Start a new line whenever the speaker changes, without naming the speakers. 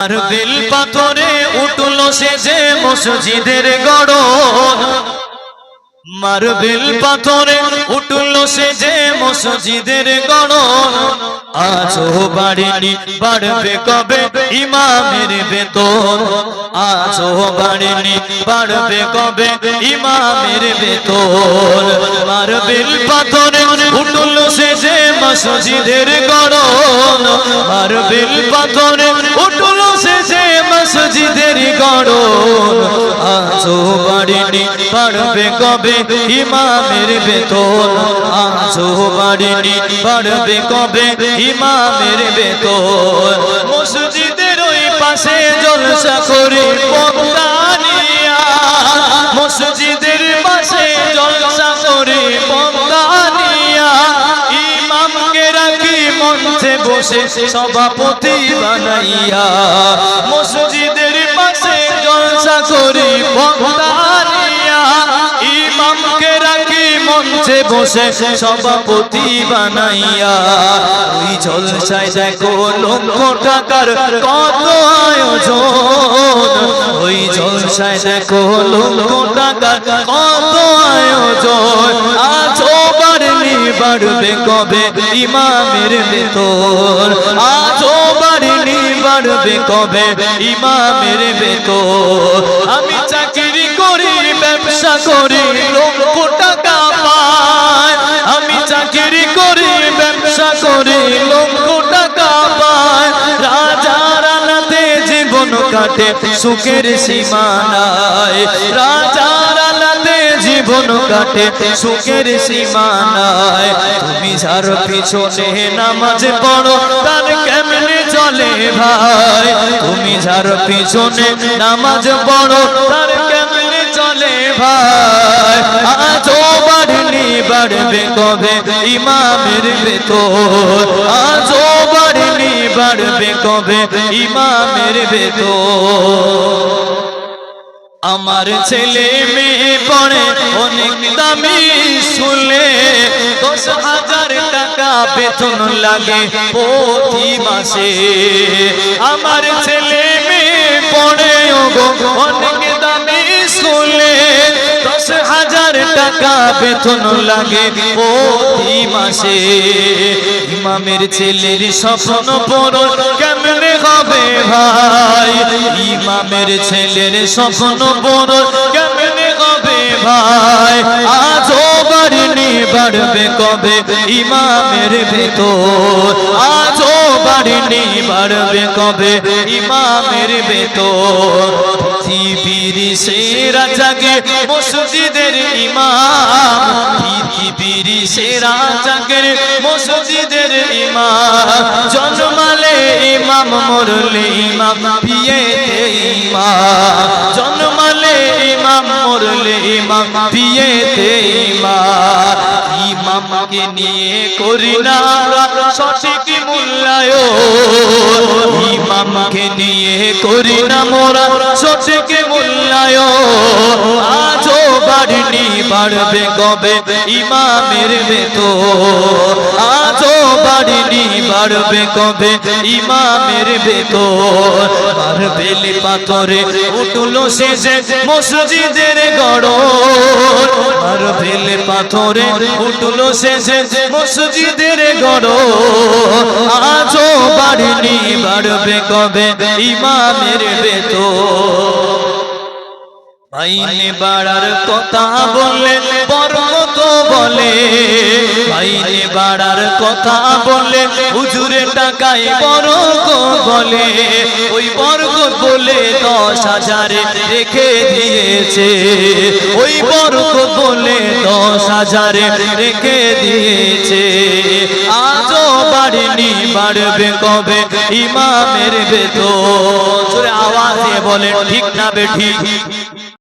Marble পাথরে উঠলো সে যে মসজিদের গড়ন, মার্বেল পাথরে উঠলো সে যে মসজিদের গড়ন। আজও বাড়েনি, বাড়বে কবে ইমামের বেতন? আজও বাড়েনি, বাড়বে কবে ইমামের বেতন? মার্বেল পাথরে উঠলো সে যে মসজিদের গড়ন, মার্বেল পাথরে উঠলো সে যে মসজিদের গড়ন। আজও বাড়েনি, বাড়বে কবে ইমামের বেতন? আজও বাড়েনি, বাড়বে কবে ইমামের বেতন? মসজিদের ওই পাশে জলসা করে পমদানিয়া, মসজিদের পাশে জলসা করে পমদানিয়া। ইমামকে রাখি মঞ্চে বসে সভাপতি বানাইয়া, মসজিদের পাশে জলসা করে পমদানিয়া। ইমামকে রাখি মঞ্চে বসে সভাপতি বানাইয়া। ওই জলসায় দেখো লক্ষ টাকার কত আয়োজন, ওই জলসায় দেখো লক্ষ টাকার কত আয়োজন। আজও বাড়েনি, বাড়বে কবে ইমামের বেতন? আজও বাড়েনি, বাড়বে কবে ইমামের বেতন? আমি চাকরি করি, ব্যবসা করি, লক্ষ টাকা পাই। আমি চাকরি করি, ব্যবসা করি, লক্ষ টাকা পাই। রাজা রানাতে জীবন কাটে, সুখের সীমা নাই। রাজা রানাতে জীবন কাটে, সুখের সীমা নাই। তুমি যার পিছনে নামাজ পড়ো, তার কেমনে চলে ভাই? তুমি যার পিছনে নামাজ পড়ো, তার কেমনে চলে ভাই? আজও বাড়েনি, বাড়বে কবে ইমামের বেতন? আজও বাড়েনি, বাড়বে কবে ইমামের বেতন? আমার ছেলে মেয়ে পড়ে অনেক দামি স্কুলে, 10,000 টাকা বেতন লাগে প্রতি মাসে। আমার ছেলে মেয়ে পড়ে অনেক দামি স্কুলে, 10,000 টাকা বেতন লাগে প্রতি মাসে। ইমামের ছেলের স্বপ্ন পূরণ কেমনে হবে ভাই? ইমামের ছেলের স্বপ্ন পূরণ কেমনে হবে ভাই? আজও বাড়েনি, বাড়বে কবে ইমামের বেতন? আজও বাড়েনি, বাড়বে কবে ইমামের বেতন? পৃথিবীর সেরা জাগে মসজিদের ইমাম, পৃথিবীর সেরা জাগে মসজিদের ইমাম। জন্মালে ইমাম, মরলে ইমাম, বিয়েতে ইমাম। জন্মালে ইমাম, মরলে ইমাম, বিয়েতে ইমাম। ইমামকে নিয়ে করি না সঠিক মূল্যায়ন, ইমামকে নিয়ে করি না মোরা সঠিক মূল্যায়ন। আজও বাড়েনি, বাড়বে কবে ইমামের বেতন? আজও বাড়েনি, বাড়বে কবে ইমামের বেতন? মার্বেল পাথরে উঠলো সে যে মসজিদের গড়ন, মার্বেল পাথরে উঠলো সে যে মসজিদের গড়ন। আজও বাড়েনি, বাড়বে কবে ইমামের বেতন? মাইনে বাড়ার কথা বললে বরকত বলে, মাইনে বাড়ার কথা বললে হুজুরের টাকায় বরকত বলে। ওই বরকত বলে 10,000 রেখে দিয়েছে, ওই বরকত বলে 10,000 রেখে দিয়েছে। আজও বাড়েনি, বাড়বে কবে ইমামের বেতন? জোরে আওয়াজে বলেন ঠিক না বেঠিক?